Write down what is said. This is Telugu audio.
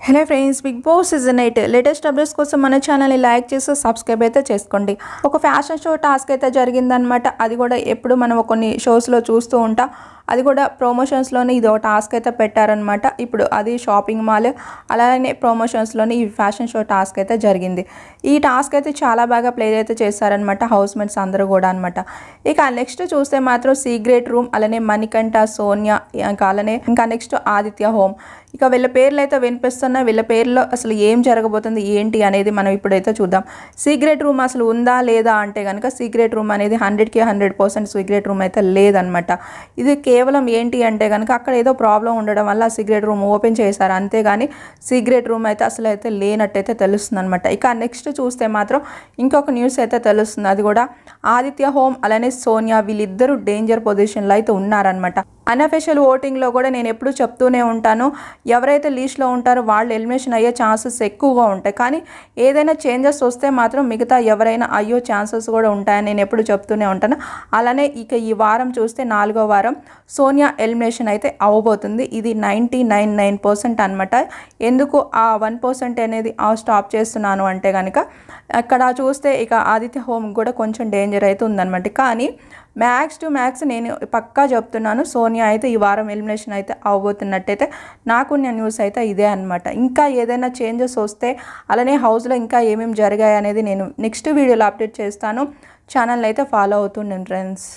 Hello friends, Bigg Boss season 8 latest updates కోసం మన ఛానల్ని లైక్ చేసి సబ్స్క్రైబ్ అయితే చేసుకోండి. ఒక ఫ్యాషన్ షో టాస్క్ అయితే జరిగిందనమాట. అది కూడా ఎప్పుడు మనం కొన్ని షోస్లో చూస్తూ ఉంటాం. అది కూడా ప్రమోషన్స్లోనే ఇది ఒక టాస్క్ అయితే పెట్టారనమాట. ఇప్పుడు అది షాపింగ్ మాల్, అలానే ప్రమోషన్స్లోనే ఈ ఫ్యాషన్ షో టాస్క్ అయితే జరిగింది. ఈ టాస్క్ అయితే చాలా బాగా ప్లే అయితే చేశారనమాట హౌస్మేట్స్ అందరూ కూడా అనమాట. ఇక నెక్స్ట్ చూస్తే మాత్రం సీక్రెట్ రూమ్, అలానే మణికంఠ, సోనియా, ఇంకా నెక్స్ట్ ఆదిత్య హోమ్. ఇక వీళ్ళ పేర్లు అయితే వినిపిస్తున్నాయి. వీళ్ళ పేర్లో అసలు ఏం జరగబోతుంది ఏంటి అనేది మనం ఇప్పుడైతే చూద్దాం. సీక్రెట్ రూమ్ అసలు ఉందా లేదా అంటే కనుక సీక్రెట్ రూమ్ అనేది 100కి 100% సీక్రెట్ రూమ్ అయితే లేదనమాట. ఇది కేవలం ఏంటి అంటే కనుక అక్కడ ఏదో ప్రాబ్లం ఉండడం వల్ల సీక్రెట్ రూమ్ ఓపెన్ చేశారు, అంతేగాని సీక్రెట్ రూమ్ అయితే అసలు అయితే లేనట్టయితే తెలుస్తుంది అనమాట. ఇక నెక్స్ట్ చూస్తే మాత్రం ఇంకొక న్యూస్ అయితే తెలుస్తుంది. అది కూడా ఆదిత్య హోమ్ అలానే సోనియా వీళ్ళిద్దరూ డేంజర్ పొజిషన్లో అయితే ఉన్నారనమాట. అన్అఫీషియల్ ఓటింగ్లో కూడా నేను ఎప్పుడూ చెప్తూనే ఉంటాను, ఎవరైతే లీస్ట్లో ఉంటారో వాళ్ళు ఎలిమినేషన్ అయ్యే ఛాన్సెస్ ఎక్కువగా ఉంటాయి. కానీ ఏదైనా చేంజెస్ వస్తే మాత్రం మిగతా ఎవరైనా అయ్యో ఛాన్సెస్ కూడా ఉంటాయని నేను ఎప్పుడు చెప్తూనే ఉంటాను. అలానే ఇక ఈ వారం చూస్తే 4వ వారం సోనియా ఎలిమినేషన్ అయితే అవ్వబోతుంది. ఇది 99% అనమాట. ఎందుకు ఆ 1% అనేది స్టాప్ చేస్తున్నాను అంటే కనుక అక్కడ చూస్తే ఇక ఆదిత్య హోమ్ కూడా కొంచెం డేంజర్ అయితే ఉందన్నమాట. కానీ మ్యాక్స్ టు మ్యాక్స్ నేను పక్కా చెప్తున్నాను, సోనియా అయితే ఈ వారం ఎలిమినేషన్ అయితే అవ్వబోతున్నట్టయితే నాకున్న న్యూస్ అయితే ఇదే అనమాట. ఇంకా ఏదైనా చేంజెస్ వస్తే అలానే హౌస్లో ఇంకా ఏమేమి జరిగాయి అనేది నేను నెక్స్ట్ వీడియోలో అప్డేట్ చేస్తాను. ఛానల్ అయితే ఫాలో అవుతుండండి ఫ్రెండ్స్.